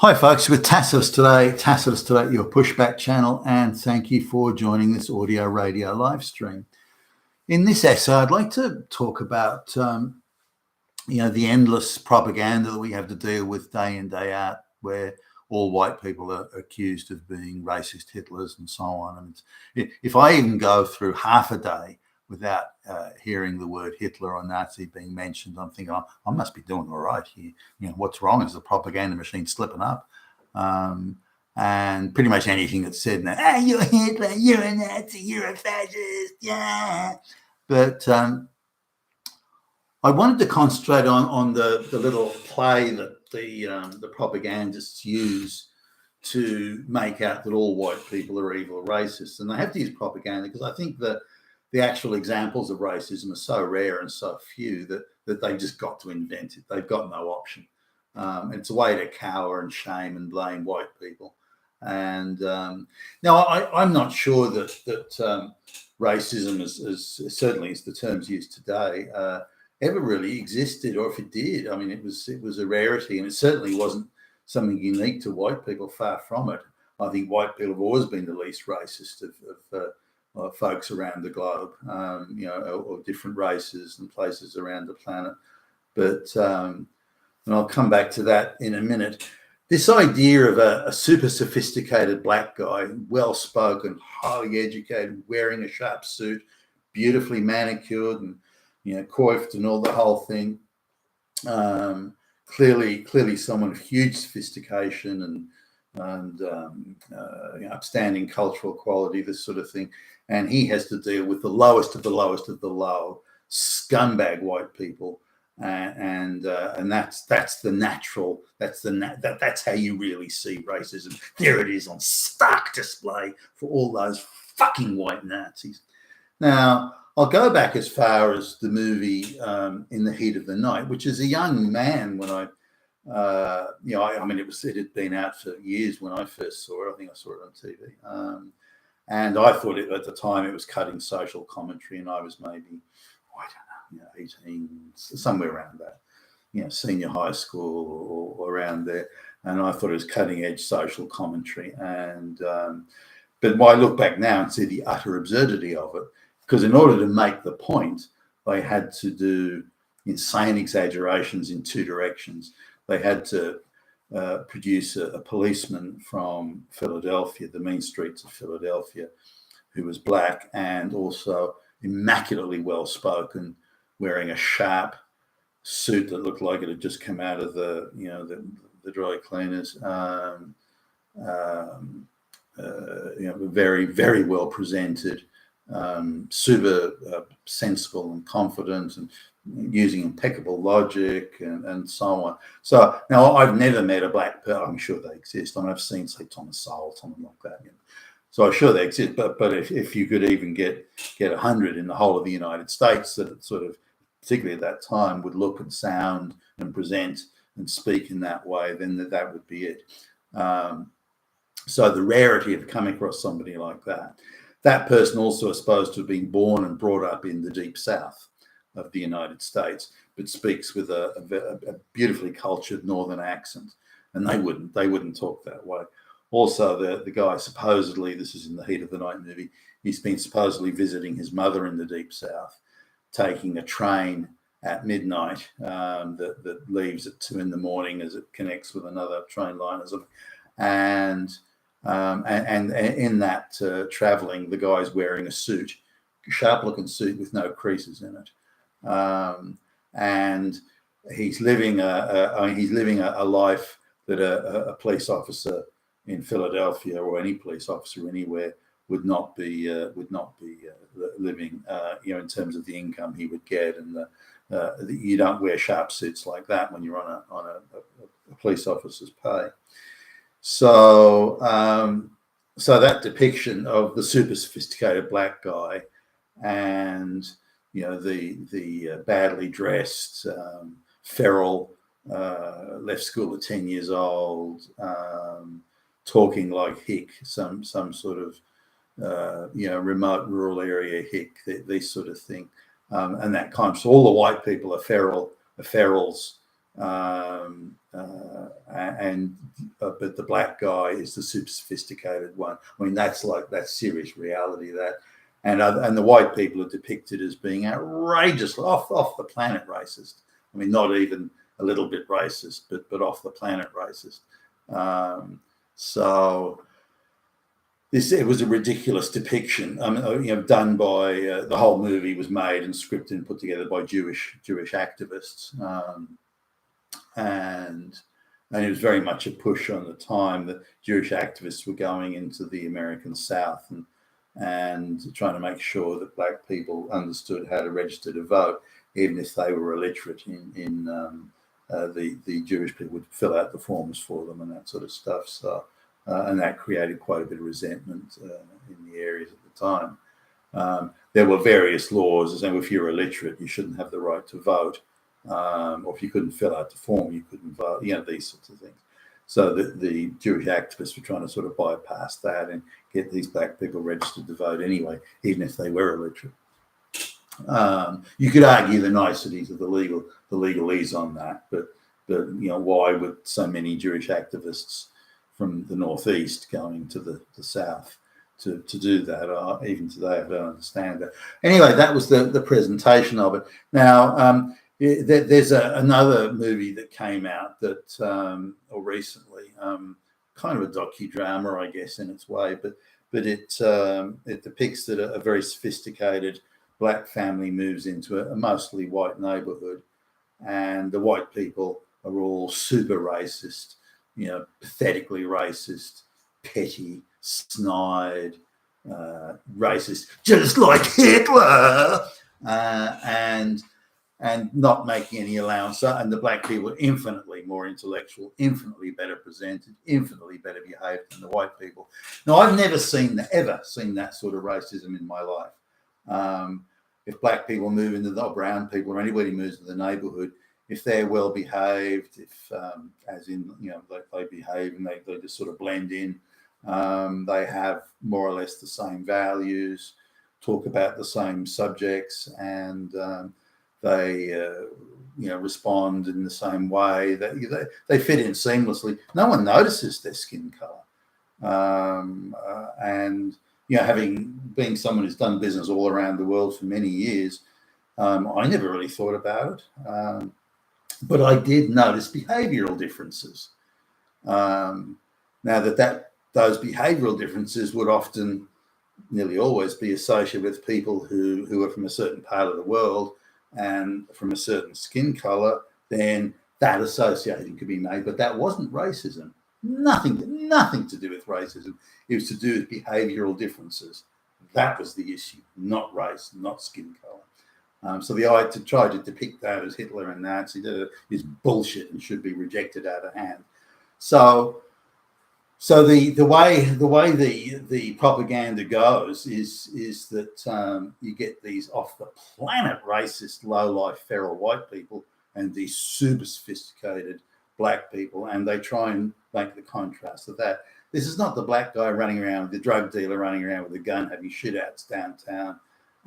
Hi folks, with Tacitus today, your pushback channel, and thank you for joining this audio radio live stream. In this essay, I'd like to talk about the endless propaganda that we have to deal with day in, day out, where all white people are accused of being racist Hitlers and so on. And if I even go through half a day without hearing the word Hitler or Nazi being mentioned, I'm thinking, oh, I must be doing all right here. What's wrong? Is the propaganda machine slipping up? And pretty much anything that's said now, you're Hitler, you're a Nazi, you're a fascist, yeah. But I wanted to concentrate on the little play that the propagandists use to make out that all white people are evil racists. And they have to use propaganda because I think that the actual examples of racism are so rare and so few that they've just got to invent it. They've got no option. It's a way to cower and shame and blame white people. And now I'm not sure that racism, is certainly as the terms used today, ever really existed, or if it did, I mean, it was a rarity, and it certainly wasn't something unique to white people. Far from it. I think white people have always been the least racist of folks around the globe, or different races and places around the planet. But and I'll come back to that in a minute. This idea of a super sophisticated black guy, well-spoken, highly educated, wearing a sharp suit, beautifully manicured and coiffed and all the whole thing. Clearly someone of huge sophistication and upstanding cultural quality, this sort of thing. And he has to deal with the lowest of the lowest of the low, scumbag white people. And that's the natural. That's how you really see racism. There it is on stark display for all those fucking white Nazis. Now I'll go back as far as the movie In the Heat of the Night, which is a young man when I it had been out for years when I first saw it. I think I saw it on TV, and I thought at the time it was cutting social commentary, and I was maybe 18, somewhere around that, senior high school or around there. And I thought it was cutting edge social commentary. And but I look back now and see the utter absurdity of it, because in order to make the point, they had to do insane exaggerations in two directions. They had to produce a policeman from Philadelphia, the mean streets of Philadelphia, who was black and also immaculately well-spoken, wearing a sharp suit that looked like it had just come out of the dry cleaners. Very, very well presented, super sensible and confident, and using impeccable logic and so on. So now I've never met a black person. I'm sure they exist. I mean, I've seen, say, Thomas Sowell, someone like that. So I'm sure they exist. But if you could even get 100 in the whole of the United States that sort of, particularly at that time, would look and sound and present and speak in that way, then that would be it. So the rarity of coming across somebody like that person also is supposed to have been born and brought up in the deep south of the United States, but speaks with a beautifully cultured northern accent, and they wouldn't talk that way. Also, the guy supposedly, this is in the Heat of the Night movie, he's been supposedly visiting his mother in the deep south, taking a train at midnight that leaves at 2 a.m. as it connects with another train line or something. And in that traveling, the guy's wearing a suit, sharp-looking suit with no creases in it, and he's living a life that a police officer in Philadelphia or any police officer anywhere would not be living, in terms of the income he would get, and you don't wear sharp suits like that when you're on a police officer's pay. So that depiction of the super sophisticated black guy and the badly dressed feral, left school at 10 years old, talking like hick, some sort of remote rural area hick, this sort of thing, and that kind of, so all the white people are ferals, But the black guy is the super sophisticated one. I mean, that's serious reality. And the white people are depicted as being outrageously off the planet racist. I mean, not even a little bit racist, but off the planet racist. So it was a ridiculous depiction. Done by the whole movie was made and scripted and put together by Jewish activists, and it was very much a push on the time that Jewish activists were going into the American South and trying to make sure that black people understood how to register to vote, even if they were illiterate the Jewish people would fill out the forms for them and that sort of stuff. So, and that created quite a bit of resentment in the areas at the time. There were various laws saying if you're illiterate, you shouldn't have the right to vote, or if you couldn't fill out the form, you couldn't vote. These sorts of things. So the Jewish activists were trying to sort of bypass that and get these black people registered to vote anyway, even if they were illiterate. You could argue the niceties of the legalese on that, but why would so many Jewish activists from the northeast going to the south to do that? Even today, I don't understand that. Anyway, that was the presentation of it. Now, there's another movie that came out that or recently, kind of a docudrama, I guess, in its way, but it depicts that a very sophisticated black family moves into a mostly white neighborhood, and the white people are all super racist, pathetically racist, petty, snide, racist, just like Hitler, and not making any allowance. And the black people are infinitely more intellectual, infinitely better presented, infinitely better behaved than the white people. Now, I've never ever seen that sort of racism in my life. If black people move into the brown people or anybody moves to the neighborhood, if they're well behaved, if as in they behave and they just sort of blend in, they have more or less the same values, talk about the same subjects, and they respond in the same way. That they fit in seamlessly. No one notices their skin color, and being someone who's done business all around the world for many years, I never really thought about it. But I did notice behavioral differences. Now those behavioral differences would often, nearly always, be associated with people who are from a certain part of the world and from a certain skin color. Then that association could be made, but that wasn't racism. Nothing to do with racism. It was to do with behavioral differences. That was the issue, not race, not skin color. So the idea to try to depict that as Hitler and Nazi is bullshit and should be rejected out of hand. So the way the propaganda goes is that you get these off the planet racist, low life, feral white people and these super sophisticated black people, and they try and make the contrast of that. This is not the black guy running around, the drug dealer running around with a gun, having shootouts downtown,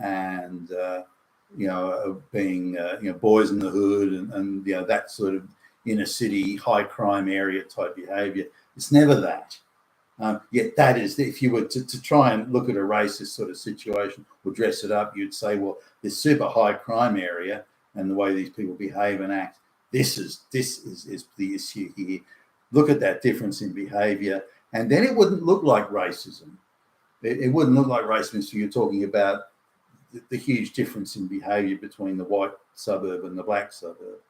and being boys in the hood and that sort of inner city high crime area type behavior. It's never that. Yet that is, if you were to try and look at a racist sort of situation or dress it up, you'd say, well, this super high crime area and the way these people behave and act, this is the issue here. Look at that difference in behavior, and then it wouldn't look like racism. It wouldn't look like racism if you're talking about the huge difference in behavior between the white suburb and the black suburb.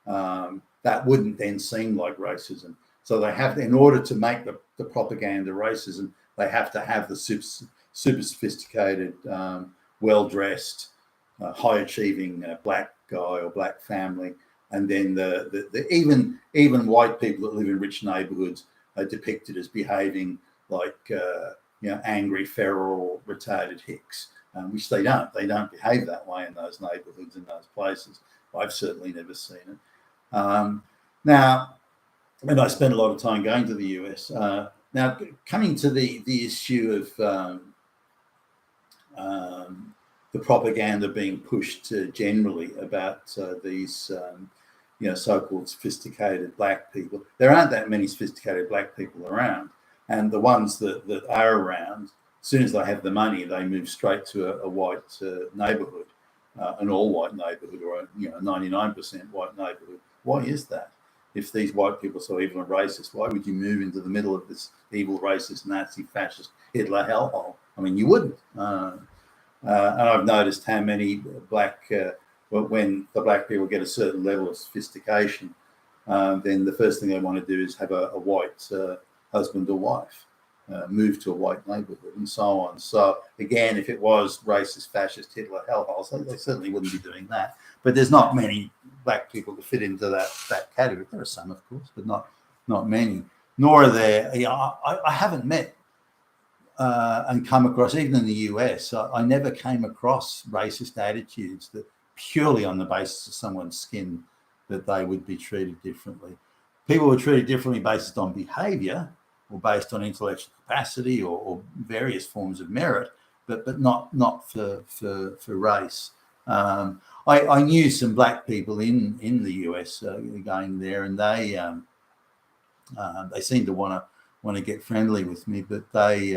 That wouldn't then seem like racism. So they have, in order to make the propaganda racism, they have to have the super sophisticated, well-dressed, high-achieving black guy or black family, and then the even white people that live in rich neighborhoods are depicted as behaving like angry, feral, retarded hicks, which they don't. They don't behave that way in those neighborhoods, in those places. I've certainly never seen it. Now, and I spent a lot of time going to the US. Now, coming to the issue of the propaganda being pushed generally about these, so-called sophisticated black people. There aren't that many sophisticated black people around, and the ones that are around, as soon as they have the money, they move straight to a white neighbourhood, an all-white neighbourhood, or a 99% white neighbourhood. Why is that? If these white people are so evil and racist, why would you move into the middle of this evil, racist, Nazi, fascist Hitler hellhole? I mean, you wouldn't. And I've noticed how many when the black people get a certain level of sophistication, then the first thing they want to do is have a white husband or wife, move to a white neighbourhood, and so on. So again, if it was racist, fascist, Hitler hellholes, they certainly wouldn't be doing that. But there's not many black people to fit into that category. There are some, of course, but not many. Nor are there. I haven't met and come across, even in the US, I never came across racist attitudes that purely on the basis of someone's skin that they would be treated differently. People were treated differently based on behaviour or based on intellectual capacity or various forms of merit, but not for race. I knew some black people in the US going there, and they seemed to want to get friendly with me, but they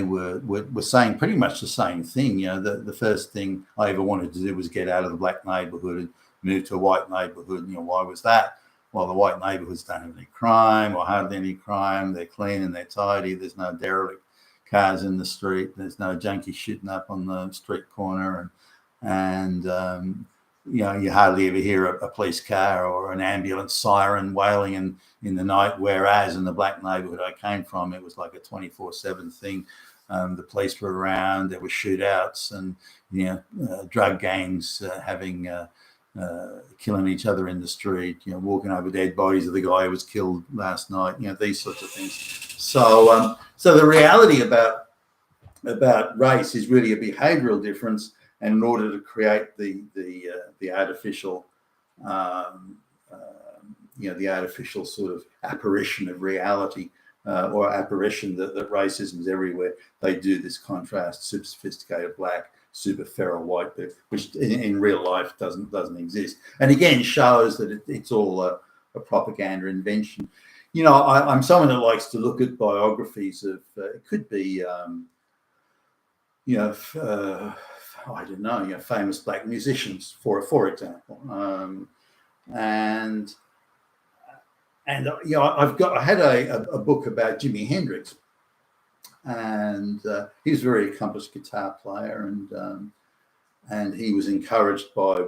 were saying pretty much the same thing. The first thing I ever wanted to do was get out of the black neighbourhood and move to a white neighbourhood. Why was that? Well, the white neighbourhoods don't have any crime or hardly any crime. They're clean and they're tidy. There's no derelict cars in the street. There's no junkie shooting up on the street corner, and you hardly ever hear a police car or an ambulance siren wailing in the night, whereas in the black neighbourhood I came from, it was like a 24/7 thing. The police were around, there were shootouts and drug gangs killing each other in the street, walking over dead bodies of the guy who was killed last night, these sorts of things. So the reality about race is really a behavioural difference, and in order to create the artificial the artificial sort of apparition of reality or apparition that racism is everywhere, they do this contrast: super sophisticated black, super feral white, which in real life doesn't exist, and again shows that it's all a propaganda invention. I'm someone that likes to look at biographies of it could be I don't know, famous black musicians, for example, and I had a book about Jimi Hendrix, and he was a very accomplished guitar player, and he was encouraged by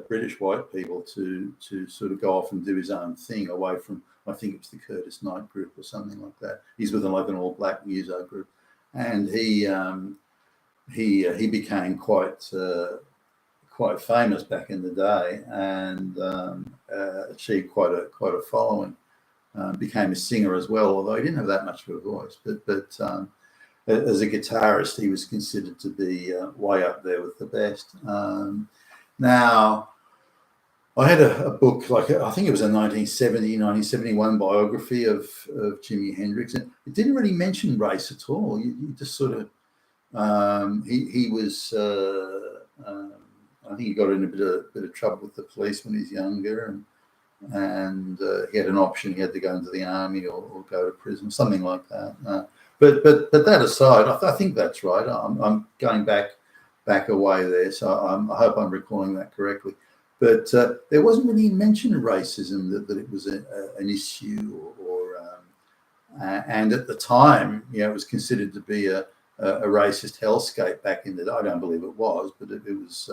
British white people to sort of go off and do his own thing away from, I think it was the Curtis Knight group or something like that. He's with like an all black muso group, and he became quite famous back in the day, and achieved quite a following. Became a singer as well, although he didn't have that much of a voice. But as a guitarist, he was considered to be way up there with the best. Now, I had a book, I think it was a 1971 biography of Jimi Hendrix, and it didn't really mention race at all. You just sort of he was I think he got in a bit of trouble with the police when he was younger, and he had an option. He had to go into the army or go to prison, something like that. But that aside, I think that's right. I'm going back away there, so I hope I'm recalling that correctly. But there wasn't really mention of racism, that it was an issue, and at the time, it was considered to be a racist hellscape back in the day. I don't believe it was, but it was.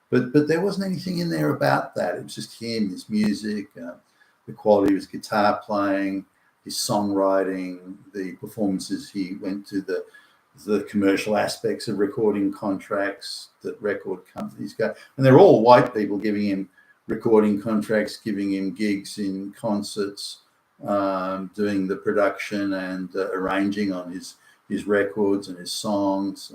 But there wasn't anything in there about that. It was just him, his music, the quality of his guitar playing, his songwriting, the performances he went to, the commercial aspects of recording contracts that record companies go. And they're all white people giving him recording contracts, giving him gigs in concerts, doing the production and arranging on his records and his songs.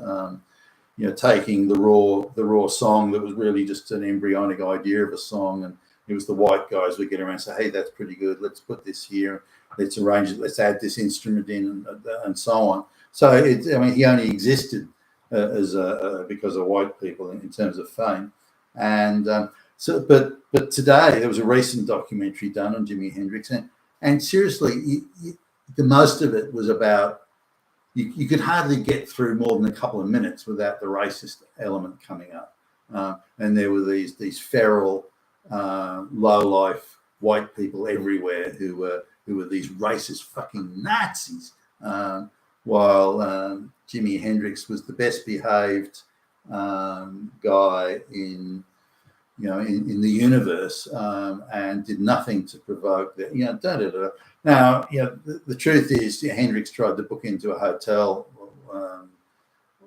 Taking the raw song that was really just an embryonic idea of a song, and it was the white guys would get around and say, "Hey, that's pretty good. Let's put this here. Let's arrange it. Let's add this instrument in," and so on. So he only existed because of white people in terms of fame, and So, but today there was a recent documentary done on Jimi Hendrix, and seriously, the most of it was about you could hardly get through more than a couple of minutes without the racist element coming up, and there were these feral, low life white people everywhere who were these racist fucking Nazis, while Jimi Hendrix was the best behaved guy in the universe, and did nothing to provoke that. Now, the truth is, Hendrix tried to book into a hotel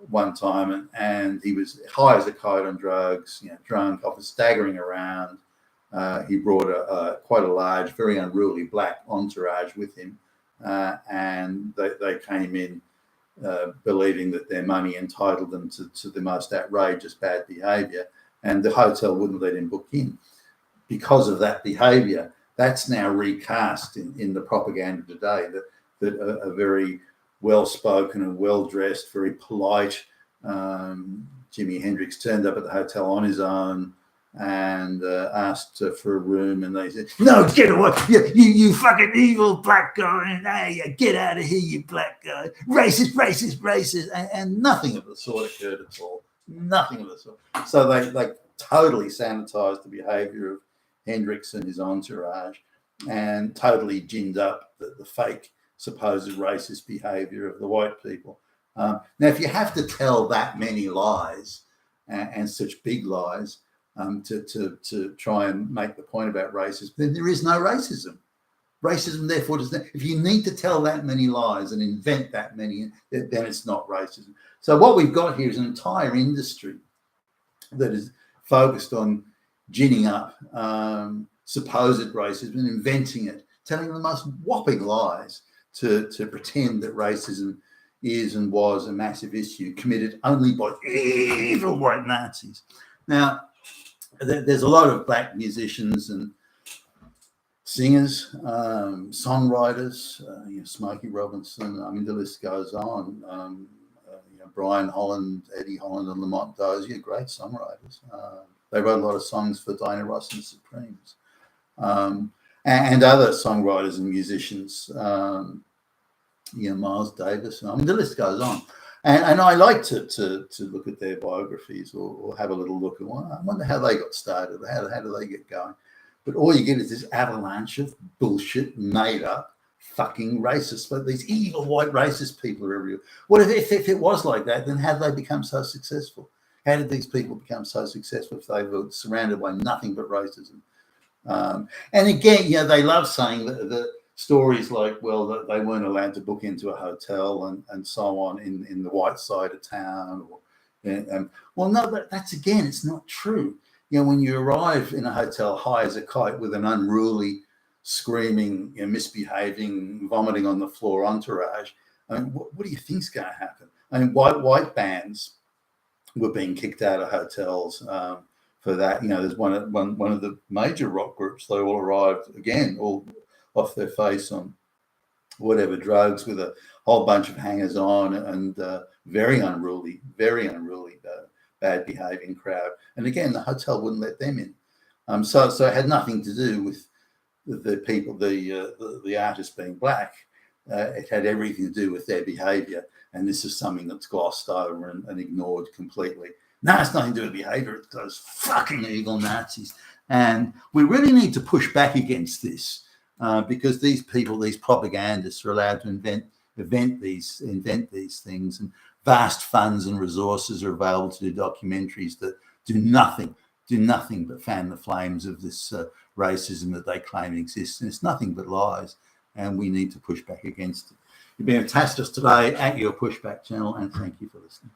one time, and he was high as a kite on drugs, drunk, often staggering around. He brought quite a large, very unruly black entourage with him, and they came in believing that their money entitled them to the most outrageous bad behaviour. And the hotel wouldn't let him book in because of that behaviour. That's now recast in the propaganda today, that a very well-spoken and well-dressed, very polite Jimi Hendrix turned up at the hotel on his own and asked for a room, and they said, "No, get away! You fucking evil black guy! Hey, get out of here, you black guy! Racist, racist, racist!" And nothing of the sort occurred at all. Nothing of the sort. So they totally sanitized the behavior of Hendrix and his entourage, and totally ginned up the fake supposed racist behavior of the white people. Now, if you have to tell that many lies and such big lies to try and make the point about racism, then there is no racism. Racism, therefore, does not. If you need to tell that many lies and invent that many, then it's not racism. So what we've got here is an entire industry that is focused on ginning up supposed racism and inventing it, telling the most whopping lies to pretend that racism is and was a massive issue committed only by evil white Nazis. Now, there's a lot of black musicians and singers, songwriters, Smokey Robinson. I mean, the list goes on. Brian Holland, Eddie Holland, and Lamont Dozier, great songwriters. They wrote a lot of songs for Diana Ross and Supremes, and other songwriters and musicians. Miles Davis. I mean, the list goes on. And I like to look at their biographies or have a little look at one. I wonder how they got started. How do they get going? But all you get is this avalanche of bullshit, made up, fucking racists. But these evil white racist people are everywhere. What if it was like that? Then how did they become so successful? How did these people become so successful if they were surrounded by nothing but racism? And again, they love saying that stories like, well, that they weren't allowed to book into a hotel and so on in the white side of town. Well, no, that's again, it's not true. When you arrive in a hotel high as a kite with an unruly, screaming, misbehaving, vomiting on the floor entourage, I mean, what do you think's going to happen? I mean, white bands were being kicked out of hotels for that. There's one of the major rock groups. They all arrived again, all off their face on whatever drugs, with a whole bunch of hangers on and very unruly, bad behaving crowd. And again, the hotel wouldn't let them in. So it had nothing to do with the people, the artists being black. It had everything to do with their behavior. And this is something that's glossed over and ignored completely. No, it's nothing to do with behavior. It's those fucking evil Nazis. And we really need to push back against this because these people, these propagandists, are allowed to invent these things, and vast funds and resources are available to do documentaries that do nothing but fan the flames of this racism that they claim exists. And it's nothing but lies, and we need to push back against it. You've been a Tacitus today at your Pushback channel, and thank you for listening.